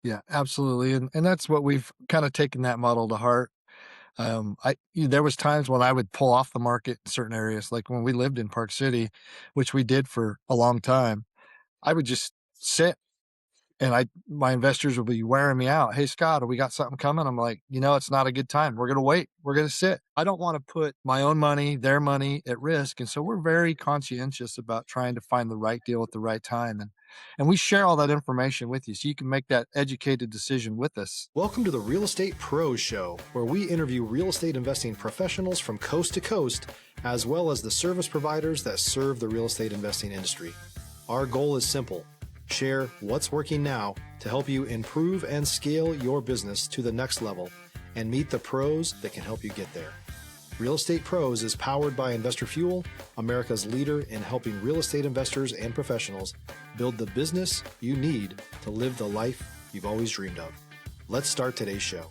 Yeah, absolutely. And that's what we've kind of taken that model to heart. There was times when I would pull off the market in certain areas, like when we lived in Park City, which we did for a long time. I would just sit and my investors will be wearing me out. Hey, Scott, we got something coming? I'm like, it's not a good time. We're going to wait. We're going to sit. I don't want to put my own money, their money at risk. And so we're very conscientious about trying to find the right deal at the right time. And we share all that information with you so you can make that educated decision with us. Welcome to the Real Estate Pros Show, where we interview real estate investing professionals from coast to coast, as well as the service providers that serve the real estate investing industry. Our goal is simple: share what's working now to help you improve and scale your business to the next level and meet the pros that can help you get there. Real Estate Pros is powered by Investor Fuel, America's leader in helping real estate investors and professionals build the business you need to live the life you've always dreamed of. Let's start today's show.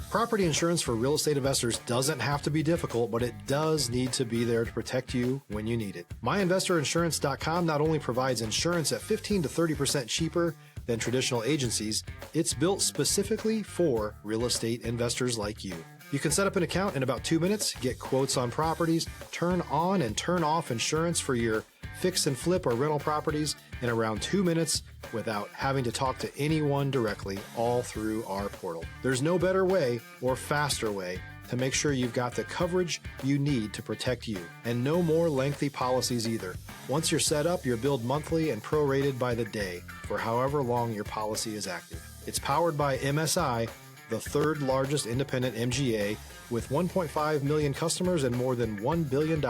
Property insurance for real estate investors doesn't have to be difficult, but it does need to be there to protect you when you need it. MyInvestorInsurance.com not only provides insurance at 15 to 30% cheaper than traditional agencies, it's built specifically for real estate investors like you. You can set up an account in about 2 minutes, get quotes on properties, turn on and turn off insurance for your fix and flip or rental properties in around 2 minutes without having to talk to anyone directly, all through our portal. There's no better way or faster way to make sure you've got the coverage you need to protect you, and no more lengthy policies either. Once you're set up, you're billed monthly and prorated by the day for however long your policy is active. It's powered by MSI, the third largest independent MGA, with 1.5 million customers and more than $1 billion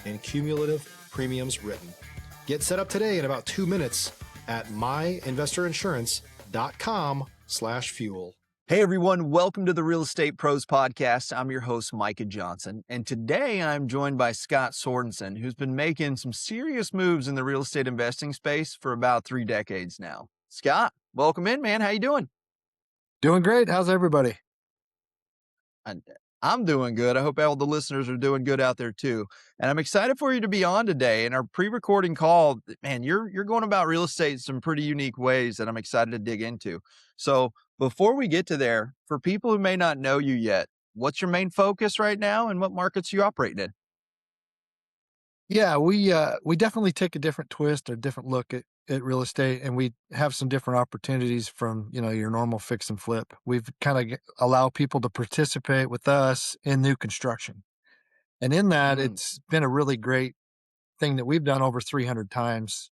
in cumulative premiums written. Get set up today in about 2 minutes at myinvestorinsurance.com/fuel. Hey everyone, welcome to the Real Estate Pros Podcast. I'm your host, Micah Johnson, and today I'm joined by Scott Sorensen, who's been making some serious moves in the real estate investing space for about 3 decades now. Scott, welcome in, man. How you doing? Doing great. How's everybody? I'm doing good. I hope all the listeners are doing good out there too. And I'm excited for you to be on today. In our pre-recording call, man, you're going about real estate in some pretty unique ways that I'm excited to dig into. So before we get to there, for people who may not know you yet, what's your main focus right now and what markets you operate in? Yeah, we definitely take a different twist or different look at real estate, and we have some different opportunities from, your normal fix and flip. We've kind of allow people to participate with us in new construction. And in that, it's been a really great thing that we've done over 300 times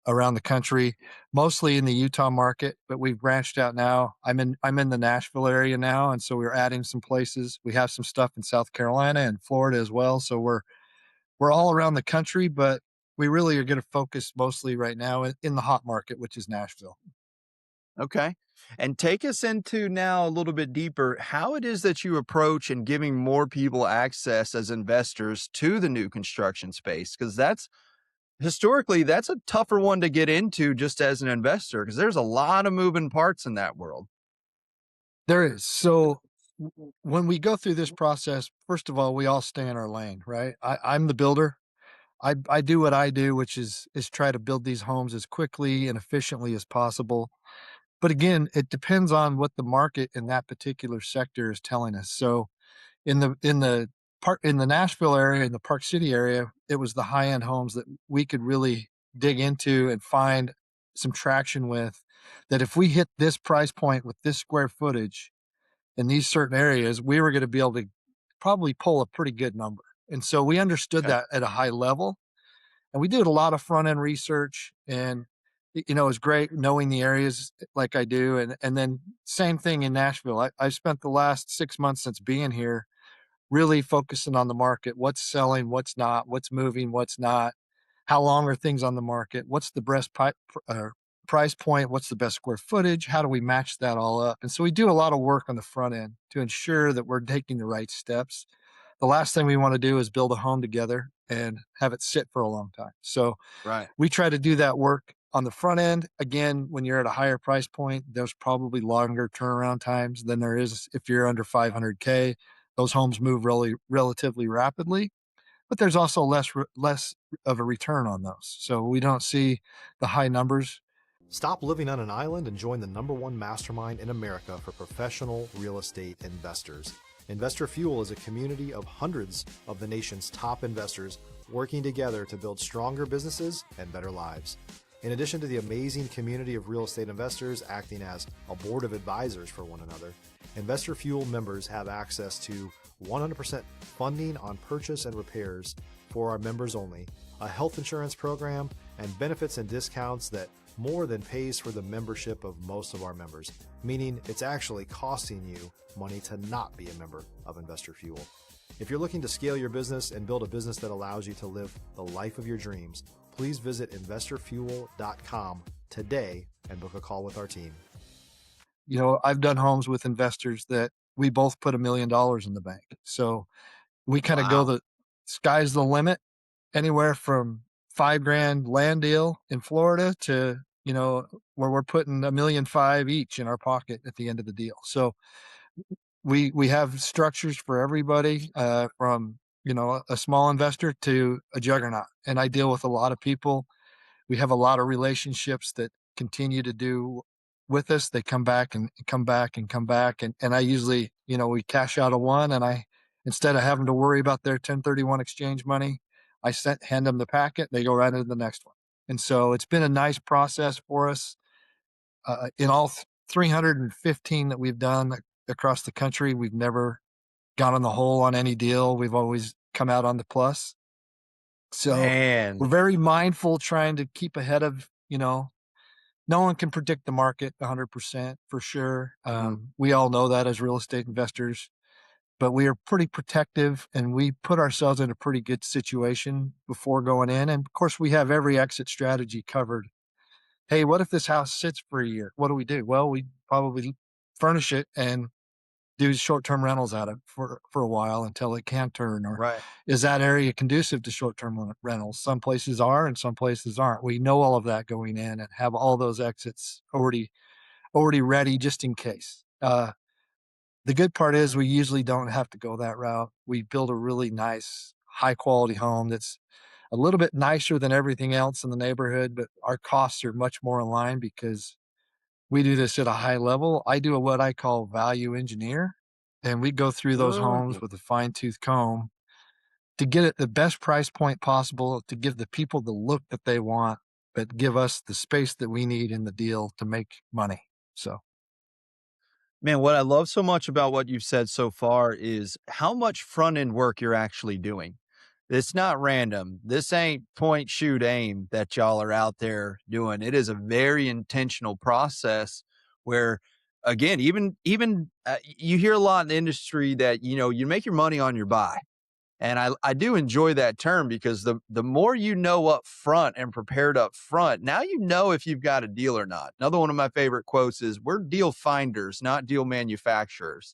around the country, mostly in the Utah market, but we've branched out now. I'm in the Nashville area now, and so we're adding some places. We have some stuff in South Carolina and Florida as well. So we're all around the country, but we really are going to focus mostly right now in the hot market, which is Nashville. Okay. And take us into now a little bit deeper how it is that you approach and giving more people access as investors to the new construction space. Because historically, that's a tougher one to get into just as an investor, because there's a lot of moving parts in that world. There is. So when we go through this process, first of all, we all stay in our lane, right? I'm the builder. I do what I do, which is try to build these homes as quickly and efficiently as possible. But again, it depends on what the market in that particular sector is telling us. So in the Nashville area, in the Park City area, it was the high end homes that we could really dig into and find some traction with. That if we hit this price point with this square footage in these certain areas, we were going to be able to probably pull a pretty good number. And so we understood that at a high level, and we did a lot of front end research, and it was great knowing the areas like I do. And then same thing in Nashville. I've spent the last 6 months since being here really focusing on the market, what's selling, what's not, what's moving, what's not, how long are things on the market, what's the best price point, what's the best square footage, how do we match that all up? And so we do a lot of work on the front end to ensure that we're taking the right steps. The last thing we want to do is build a home together and have it sit for a long time. So we try to do that work on the front end. Again, when you're at a higher price point, there's probably longer turnaround times than there is if you're under 500K. Those homes move relatively rapidly. but there's also less of a return on those. So we don't see the high numbers. Stop living on an island and join the #1 mastermind in America for professional real estate investors. Investor Fuel is a community of hundreds of the nation's top investors working together to build stronger businesses and better lives. In addition to the amazing community of real estate investors acting as a board of advisors for one another, Investor Fuel members have access to 100% funding on purchase and repairs for our members only, a health insurance program, and benefits and discounts that more than pays for the membership of most of our members, meaning it's actually costing you money to not be a member of Investor Fuel. If you're looking to scale your business and build a business that allows you to live the life of your dreams, please visit investorfuel.com today and book a call with our team. You know, I've done homes with investors that we both put $1 million in the bank. So we kind of go Wow. the sky's the limit, anywhere from 5 grand land deal in Florida to, where we're putting $1.5 million each in our pocket at the end of the deal. So we have structures for everybody, from, a small investor to a juggernaut. And I deal with a lot of people. We have a lot of relationships that continue to do with us. They come back and come back and come back. And I usually, we cash out of one, and instead of having to worry about their 1031 exchange money, hand them the packet. They go right into the next one. And so it's been a nice process for us. In all 315 that we've done across the country, we've never gone on the hole on any deal. We've always come out on the plus. So we're Man. very mindful, trying to keep ahead of, no one can predict the market 100% for sure. Mhm. We all know that as real estate investors, but we are pretty protective, and we put ourselves in a pretty good situation before going in. And of course, we have every exit strategy covered. Hey, what if this house sits for a year? What do we do? Well, we probably furnish it and do short-term rentals out of for a while until it can turn. Or Right. is that area conducive to short-term rentals? Some places are and some places aren't. We know all of that going in and have all those exits already ready just in case. The good part is we usually don't have to go that route. We build a really nice, high quality home that's a little bit nicer than everything else in the neighborhood, but our costs are much more in line because we do this at a high level. I do what I call value engineer, and we go through those homes Oh. with a fine tooth comb to get it the best price point possible, to give the people the look that they want, but give us the space that we need in the deal to make money. So Man, what I love so much about what you've said so far is how much front end work you're actually doing. It's not random. This ain't point, shoot, aim that y'all are out there doing. It is a very intentional process where, again, even you hear a lot in the industry that you make your money on your buy. And I do enjoy that term because the more you know up front and prepared up front, now you know if you've got a deal or not. Another one of my favorite quotes is, "We're deal finders, not deal manufacturers."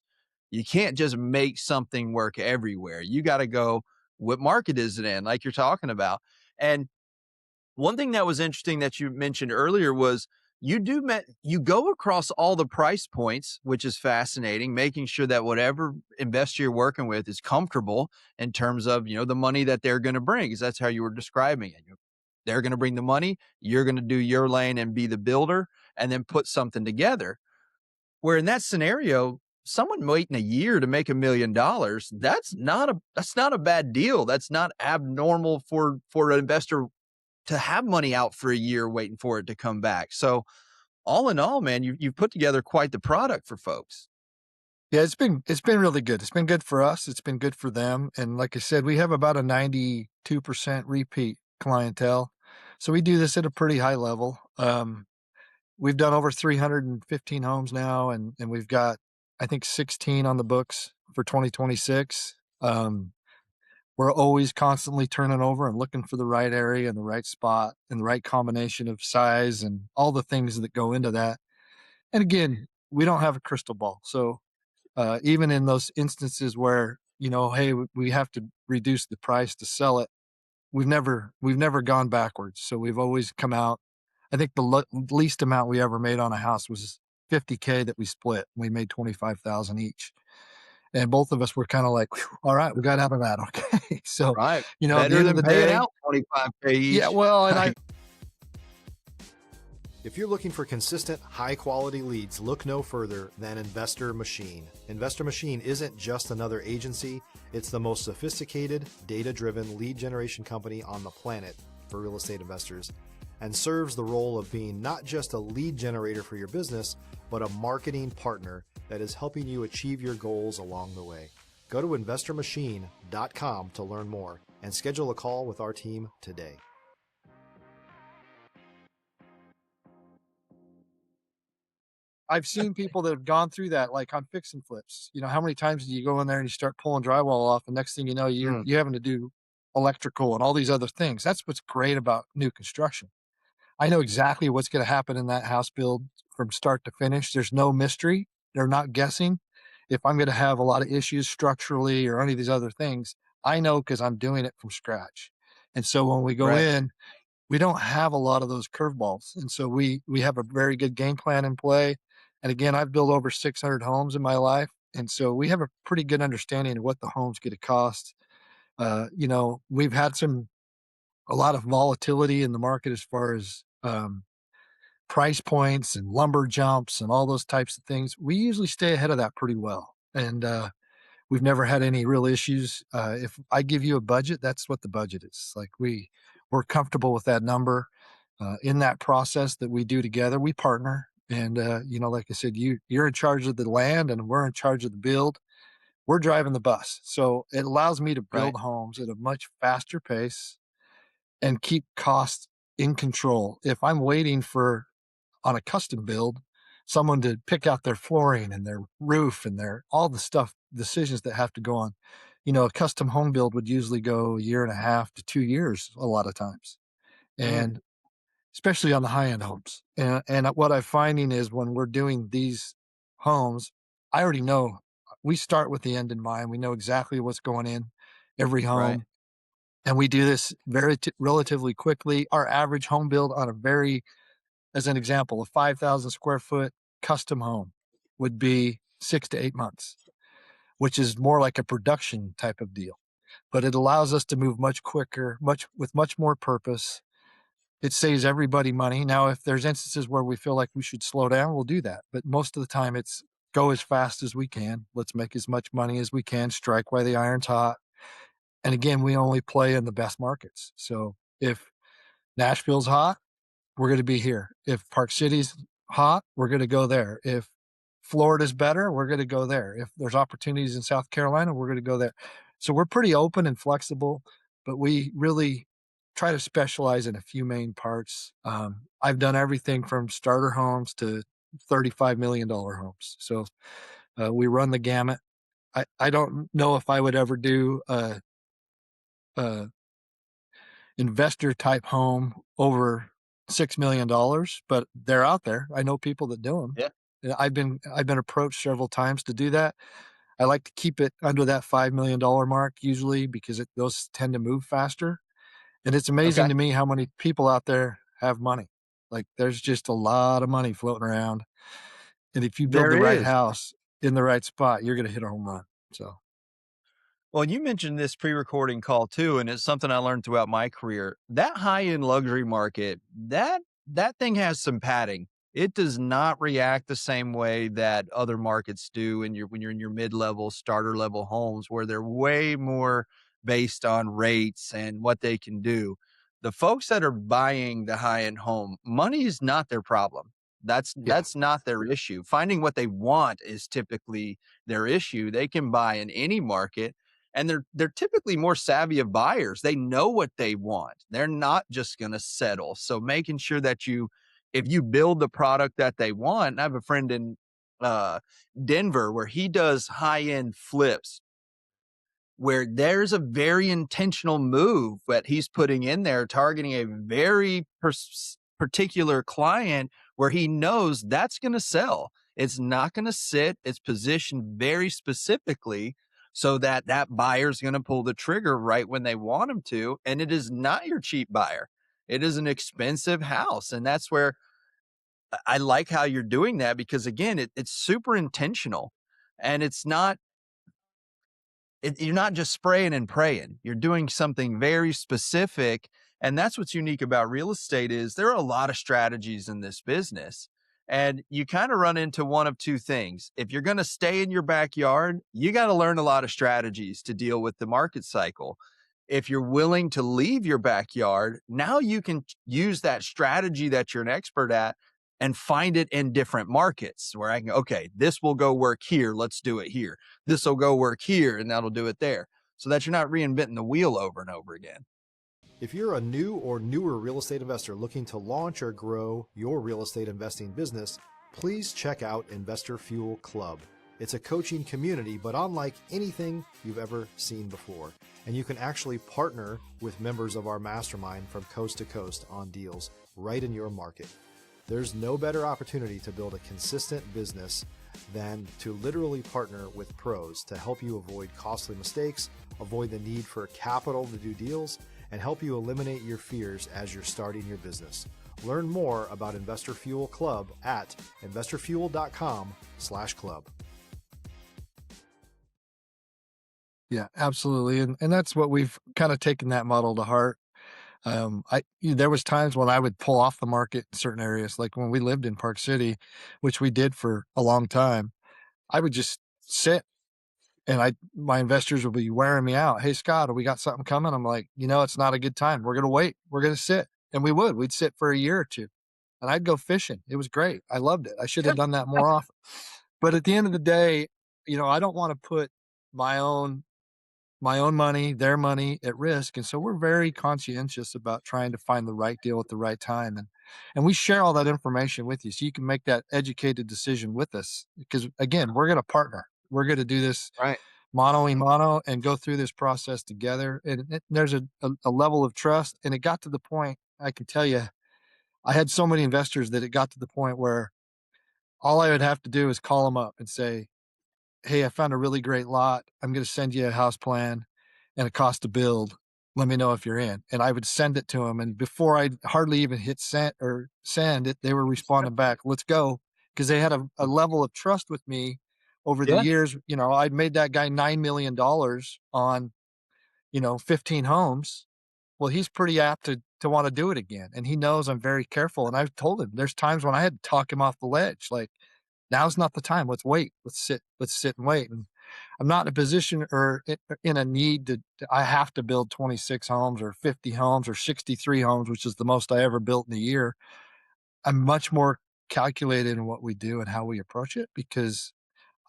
You can't just make something work everywhere. You got to go, what market is it in, like you're talking about. And one thing that was interesting that you mentioned earlier was you go across all the price points, which is fascinating, making sure that whatever investor you're working with is comfortable in terms of, the money that they're going to bring, because that's how you were describing it. They're going to bring the money, you're going to do your lane and be the builder and then put something together. Where in that scenario, someone waiting a year to make $1 million, that's not a bad deal. That's not abnormal for an investor to have money out for a year waiting for it to come back. So all in all, man, you've put together quite the product for folks. yeah, it's been really good. It's been good for us. It's been good for them. And like I said, we have about a 92% repeat clientele. So we do this at a pretty high level. We've done over 315 homes now, and we've got, I think, 16 on the books for 2026. We're always constantly turning over and looking for the right area and the right spot and the right combination of size and all the things that go into that. And again, we don't have a crystal ball. So even in those instances where, hey, we have to reduce the price to sell it, we've never gone backwards. So we've always come out. I think the least amount we ever made on a house was 50K that we split. We made 25,000 each. And both of us were kind of like, all right, we got out of that. Okay. So, Right. at the Better end of than the paying day, out 25K yeah, each. well, and I, If you're looking for consistent, high-quality leads, look no further than Investor Machine. Investor Machine isn't just another agency, it's the most sophisticated, data-driven lead generation company on the planet for real estate investors, and serves the role of being not just a lead generator for your business, but a marketing partner that is helping you achieve your goals along the way. Go to investormachine.com to learn more and schedule a call with our team today. I've seen people that have gone through that, like on fix and flips. How many times do you go in there and you start pulling drywall off, and next thing you know, Mm, you're having to do electrical and all these other things. That's what's great about new construction. I know exactly what's going to happen in that house build from start to finish. There's no mystery. They're not guessing. If I'm going to have a lot of issues structurally or any of these other things, I know because I'm doing it from scratch. And so when we go right. in, we don't have a lot of those curveballs. And so we have a very good game plan in play. And again, I've built over 600 homes in my life. And so we have a pretty good understanding of what the home's going to cost. We've had a lot of volatility in the market as far as price points and lumber jumps and all those types of things. We usually stay ahead of that pretty well. And we've never had any real issues. If I give you a budget, that's what the budget is. Like we're comfortable with that number. In that process that we do together, we partner. And like I said, you're in charge of the land, and we're in charge of the build. We're driving the bus, so it allows me to Right. build homes at a much faster pace and keep costs in control. If I'm waiting for on a custom build, someone to pick out their flooring and their roof and their all the stuff, decisions that have to go on. A custom home build would usually go a year and a half to 2 years a lot of times. Mm, And especially on the high end homes. And what I'm finding is when we're doing these homes, I already know we start with the end in mind. We know exactly what's going in every right. home. And we do this very relatively quickly. Our average home build on as an example, a 5,000 square foot custom home would be 6 to 8 months, which is more like a production type of deal. But it allows us to move much quicker, with much more purpose. It saves everybody money. Now, if there's instances where we feel like we should slow down, we'll do that. But most of the time, it's go as fast as we can. Let's make as much money as we can, strike while the iron's hot. And again, we only play in the best markets. So if Nashville's hot, we're going to be here. If Park City's hot, we're going to go there. If Florida's better, we're going to go there. If there's opportunities in South Carolina, we're going to go there. So we're pretty open and flexible, but we really try to specialize in a few main parts. I've done everything from starter homes to $35 million homes. So we run the gamut. I don't know if I would ever do a investor type home over $6 million, but they're out there. I know people that do them. Yeah. And I've been approached several times to do that. I like to keep it under that $5 million mark usually because those tend to move faster. And it's amazing Okay. to me how many people out there have money. Like there's just a lot of money floating around. And if you build There the right is. house in the right spot, you're going to hit a home run. So Well, you mentioned this pre-recording call too, and it's something I learned throughout my career. That high-end luxury market, that thing has some padding. It does not react the same way that other markets do when you're in your mid-level, starter level homes where they're way more based on rates and what they can do. The folks that are buying the high-end home, money is not their problem. yeah, That's not their issue. Finding what they want is typically their issue. They can buy in any market, and they're typically more savvy of buyers. They know what they want. They're not just going to settle. So making sure that if you build the product that they want. I have a friend in uh, Denver where he does high end flips, where there's a very intentional move that he's putting in there, targeting a very particular client where he knows that's going to sell. It's not going to sit. It's positioned very specifically so that that buyer's going to pull the trigger right when they want him to. And it is not your cheap buyer. It is an expensive house. And that's where I like how you're doing that because again, it's super intentional and it's not you're not just spraying and praying. You're doing something very specific. And that's what's unique about real estate is there are a lot of strategies in this business. And you kind of run into one of two things. If you're going to stay in your backyard, you got to learn a lot of strategies to deal with the market cycle. If you're willing to leave your backyard, now you can use that strategy that you're an expert at and find it in different markets where I can, okay, this will go work here. Let's do it here. This will go work here and that'll do it there. So that you're not reinventing the wheel over and over again. If you're a new or newer real estate investor looking to launch or grow your real estate investing business, please check out Investor Fuel Club. It's a coaching community, but unlike anything you've ever seen before. And you can actually partner with members of our mastermind from coast to coast on deals right in your market. There's no better opportunity to build a consistent business than to literally partner with pros to help you avoid costly mistakes, avoid the need for capital to do deals, and help you eliminate your fears as you're starting your business. Learn more about Investor Fuel Club at investorfuel.com/club. Yeah, absolutely. And that's what we've kind of taken that model to heart. There was times when I would pull off the market in certain areas, like when we lived in Park City, which we did for a long time. I would just sit and my investors would be wearing me out. Hey, Scott, we got something coming? I'm like, it's not a good time. We're going to wait. We're going to sit. And we'd sit for a year or two and I'd go fishing. It was great. I loved it. I should have done that more often. But at the end of the day, I don't want to put my own money, their money at risk. And so we're very conscientious about trying to find the right deal at the right time. And we share all that information with you so you can make that educated decision with us. Because again, we're going to partner. We're going to do this Right. mano a mano and go through this process together. And there's a level of trust. And it got to the point, I can tell you, I had so many investors that it got to the point where all I would have to do is call them up and say, hey, I found a really great lot. I'm going to send you a house plan and a cost to build. Let me know if you're in. And I would send it to them. And before I hardly even hit send it, they were responding back, let's go. Because they had a level of trust with me over the Yeah. years. I'd made that guy $9 million on, 15 homes. Well, he's pretty apt to want to do it again. And he knows I'm very careful. And I've told him there's times when I had to talk him off the ledge. Like, now's not the time. Let's wait. Let's sit and wait. And I'm not in a position or in a need I have to build 26 homes or 50 homes or 63 homes, which is the most I ever built in a year. I'm much more calculated in what we do and how we approach it because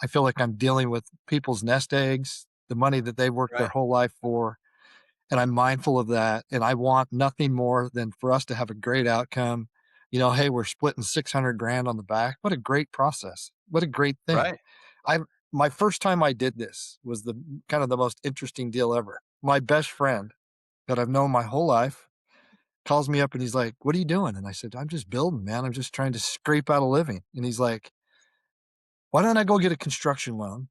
I feel like I'm dealing with people's nest eggs, the money that they worked their Right. whole life for. And I'm mindful of that. And I want nothing more than for us to have a great outcome. Hey, we're splitting 600 grand on the back. What a great process. What a great thing. Right. My first time I did this was the kind of the most interesting deal ever. My best friend that I've known my whole life calls me up and he's like, what are you doing? And I said, I'm just building, man. I'm just trying to scrape out a living. And he's like, why don't I go get a construction loan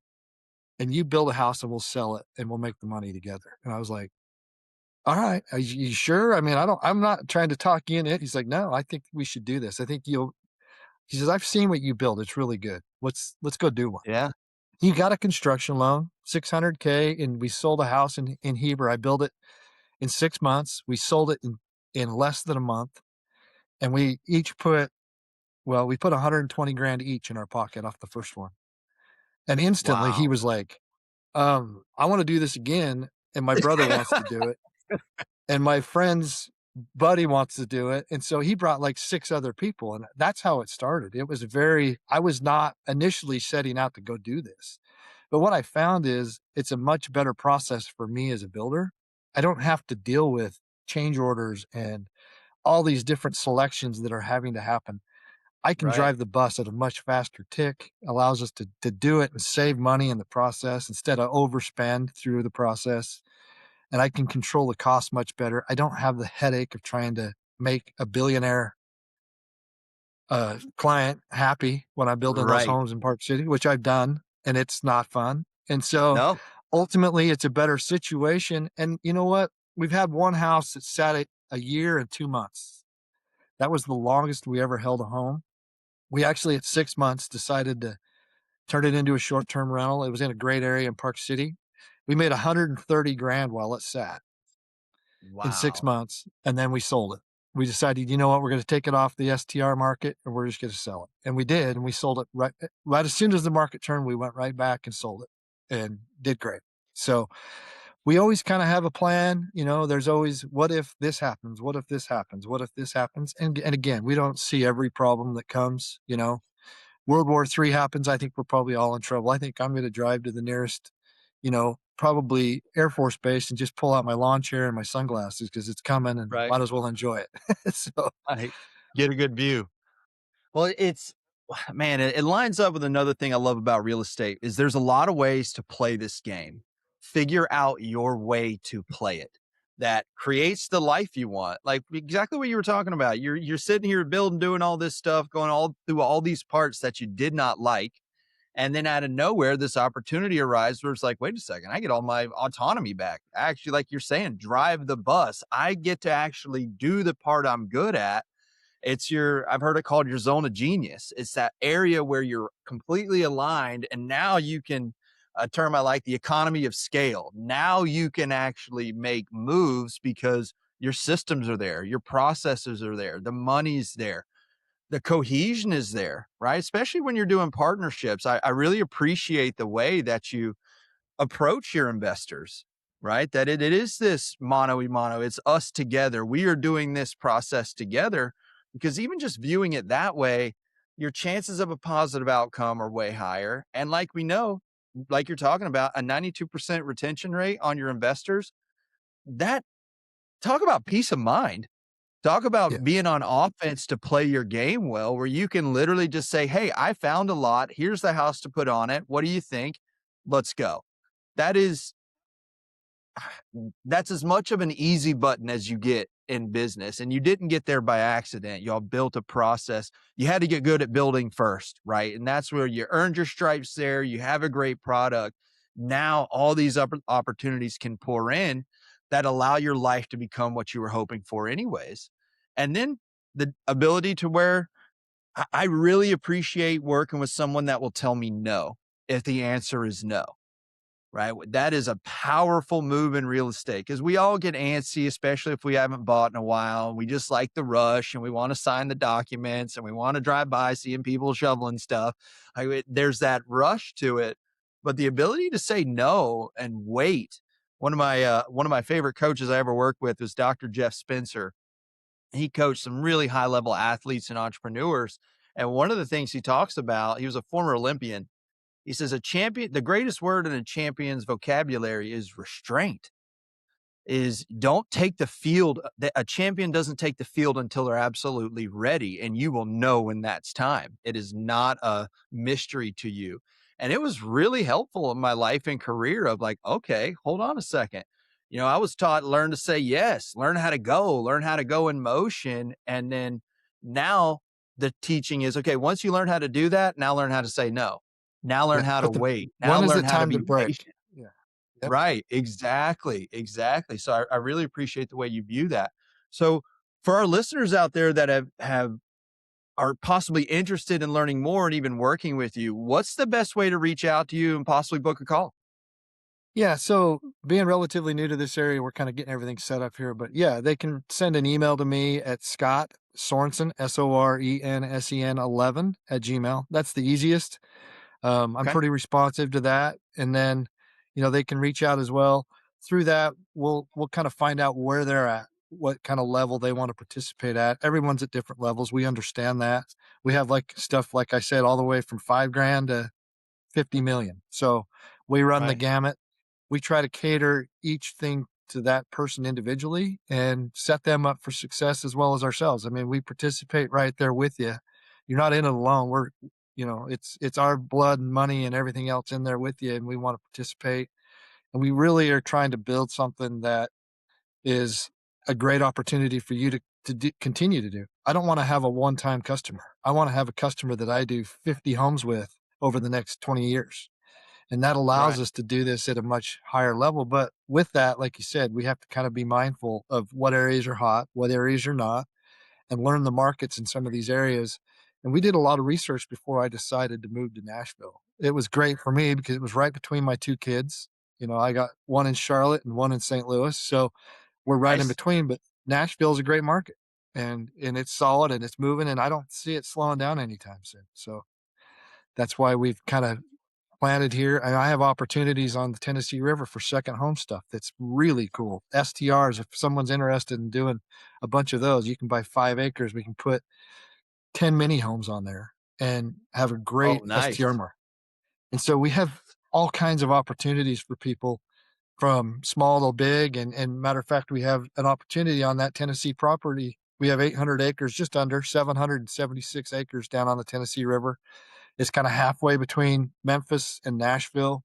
and you build a house and we'll sell it and we'll make the money together. And I was like, all right. Are you sure? I mean, I'm not trying to talk you in it. He's like, no, I think we should do this. I think he says, I've seen what you build. It's really good. Let's go do one. Yeah. He got a construction loan, $600K, and we sold a house in Heber. I built it in 6 months. We sold it in less than a month. And we put 120 grand each in our pocket off the first one. And instantly he Wow. was like, I want to do this again. And my brother wants to do it. And my friend's buddy wants to do it. And so he brought like 6 other people. And that's how it started. I was not initially setting out to go do this. But what I found is it's a much better process for me as a builder. I don't have to deal with change orders and all these different selections that are having to happen. I can Right. drive the bus at a much faster tick, allows us to do it and save money in the process instead of overspend through the process. And I can control the cost much better. I don't have the headache of trying to make a billionaire client happy when I'm building those Right. homes in Park City, which I've done, and it's not fun. And so No. ultimately it's a better situation. And you know what? We've had one house that sat at a year and 2 months. That was the longest we ever held a home. We actually at 6 months decided to turn it into a short-term rental. It was in a great area in Park City. We made 130 grand while it sat in 6 Wow. months, and then we sold it. We decided, you know what, we're gonna take it off the STR market and we're just gonna sell it. And we did, and we sold it right as soon as the market turned, we went right back and sold it and did great. So we always kind of have a plan. There's always, what if this happens? What if this happens? What if this happens? And again, we don't see every problem that comes. World War III happens, I think we're probably all in trouble. I think I'm going to drive to the nearest, probably Air Force Base and just pull out my lawn chair and my sunglasses because it's coming and Right. might as well enjoy it. So, Right. Get a good view. Well, it's man, it lines up with another thing I love about real estate is there's a lot of ways to play this game. Figure out your way to play it that creates the life you want. Like exactly what you were talking about. You're sitting here building, doing all this stuff, going all through all these parts that you did not like. And then out of nowhere, this opportunity arises where it's like, wait a second, I get all my autonomy back. Actually, like you're saying, drive the bus. I get to actually do the part I'm good at. I've heard it called your zone of genius. It's that area where you're completely aligned. And now you can, a term I like, the economy of scale. Now you can actually make moves because your systems are there, your processes are there, the money's there, the cohesion is there, right? Especially when you're doing partnerships. I really appreciate the way that you approach your investors, right? That it is this mano a mano. It's us together. We are doing this process together because even just viewing it that way, your chances of a positive outcome are way higher. And like we know, like you're talking about, a 92% retention rate on your investors, that talk about peace of mind. Talk about yes. being on offense to play your game well, where you can literally just say, hey, I found a lot. Here's the house to put on it. What do you think? Let's go. That is that's as much of an easy button as you get in business. And you didn't get there by accident. Y'all built a process. You had to get good at building first, right? And that's where you earned your stripes there. You have a great product. Now all these opportunities can pour in that allow your life to become what you were hoping for, anyways. And then the ability to where I really appreciate working with someone that will tell me no if the answer is no, right? That is a powerful move in real estate because we all get antsy, especially if we haven't bought in a while. We just like the rush and we want to sign the documents and we want to drive by seeing people shoveling stuff. There's that rush to it, but the ability to say no and wait. One of my favorite coaches I ever worked with was Dr. Jeff Spencer. He coached some really high level athletes and entrepreneurs. And one of the things he talks about, he was a former Olympian. He says the greatest word in a champion's vocabulary is restraint. Is don't take the field. A champion doesn't take the field until they're absolutely ready, and you will know when that's time. It is not a mystery to you. And it was really helpful in my life and career of like, okay, hold on a second. I was taught learn to say yes, learn how to go in motion. And then now the teaching is okay, once you learn how to do that, now learn how to say no. Now learn Yeah. how to But wait. Now when is learn it how to time to be break? patient. Yeah. Yep. Right. Exactly. Exactly. So I really appreciate the way you view that. So for our listeners out there that have are possibly interested in learning more and even working with you, what's the best way to reach out to you and possibly book a call? Yeah, so being relatively new to this area, we're kind of getting everything set up here. But yeah, they can send an email to me at Scott Sorensen, Sorensen 11 at Gmail. That's the easiest. I'm Okay. pretty responsive to that. And then, they can reach out as well. Through that, we'll kind of find out where they're at, what kind of level they want to participate at. Everyone's at different levels. We understand that. We have like stuff, like I said, all the way from 5 grand to 50 million. So we run the Right. gamut. We try to cater each thing to that person individually and set them up for success as well as ourselves. I mean, we participate right there with you. You're not in it alone. It's our blood and money and everything else in there with you, and we want to participate. And we really are trying to build something that is a great opportunity for you to continue to do. I don't want to have a one-time customer. I want to have a customer that I do 50 homes with over the next 20 years. And that Right. allows us to do this at a much higher level. But with that, like you said, we have to kind of be mindful of what areas are hot, what areas are not, and learn the markets in some of these areas. And we did a lot of research before I decided to move to Nashville. It was great for me because it was right between my two kids. I got one in Charlotte and one in St. Louis. So we're right in Nice. between, but Nashville's a great market and it's solid and it's moving and I don't see it slowing down anytime soon. So that's why we've kind of planted here. And I have opportunities on the Tennessee River for second home stuff. That's really cool. STRs, if someone's interested in doing a bunch of those, you can buy 5 acres. We can put 10 mini homes on there and have a Oh, great STR nice. market. And so we have all kinds of opportunities for people from small to big. And matter of fact, we have an opportunity on that Tennessee property. We have 800 acres, just under 776 acres down on the Tennessee River. It's kind of halfway between Memphis and Nashville,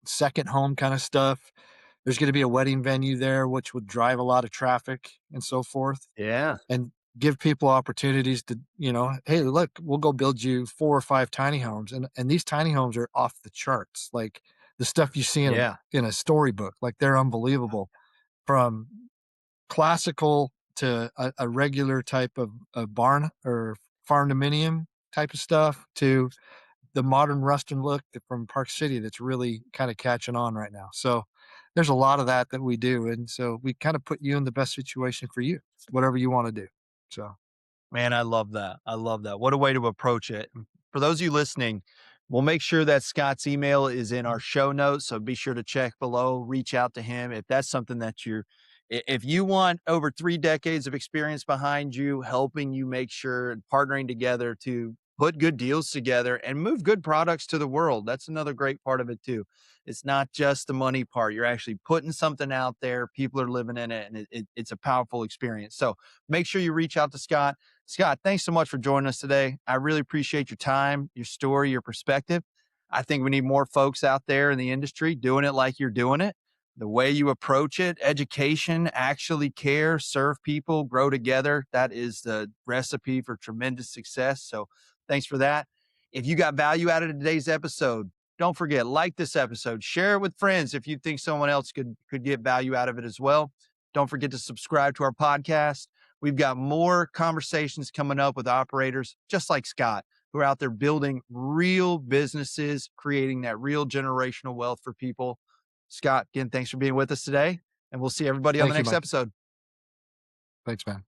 second home kind of stuff. There's going to be a wedding venue there, which would drive a lot of traffic and so forth, Yeah. and give people opportunities to, hey, look, we'll go build you 4 or 5 tiny homes. And these tiny homes are off the charts. Like the stuff you see Yeah. in a storybook, like they're unbelievable, from classical to a regular type of a barn or farm dominium type of stuff to the modern Ruston look from Park City that's really kind of catching on right now. So there's a lot of that we do. And so we kind of put you in the best situation for you, whatever you want to do. So Man, I love that. I love that. What a way to approach it. And for those of you listening, we'll make sure that Scott's email is in our show notes. So be sure to check below, reach out to him. If that's something that if you want over 3 decades of experience behind you, helping you make sure and partnering together to put good deals together and move good products to the world. That's another great part of it too. It's not just the money part. You're actually putting something out there. People are living in it, and it's a powerful experience. So make sure you reach out to Scott. Scott, thanks so much for joining us today. I really appreciate your time, your story, your perspective. I think we need more folks out there in the industry doing it like you're doing it. The way you approach it, education, actually care, serve people, grow together. That is the recipe for tremendous success. So thanks for that. If you got value out of today's episode, don't forget, like this episode, share it with friends if you think someone else could get value out of it as well. Don't forget to subscribe to our podcast. We've got more conversations coming up with operators just like Scott, who are out there building real businesses, creating that real generational wealth for people. Scott, again, thanks for being with us today, and we'll see everybody on the thank you, next Mike. episode. Thanks, man.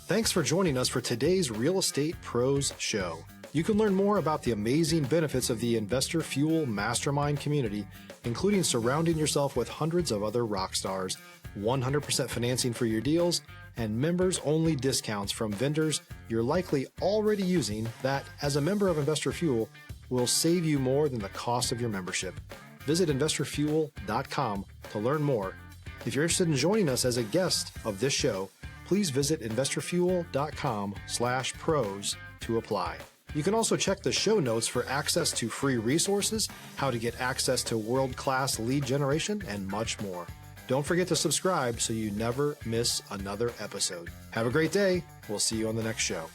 Thanks for joining us for today's Real Estate Pros Show. You can learn more about the amazing benefits of the Investor Fuel Mastermind community, including surrounding yourself with hundreds of other rock stars, 100% financing for your deals, and members-only discounts from vendors you're likely already using that, as a member of Investor Fuel, will save you more than the cost of your membership. Visit investorfuel.com to learn more. If you're interested in joining us as a guest of this show, please visit investorfuel.com/pros to apply. You can also check the show notes for access to free resources, how to get access to world-class lead generation, and much more. Don't forget to subscribe so you never miss another episode. Have a great day. We'll see you on the next show.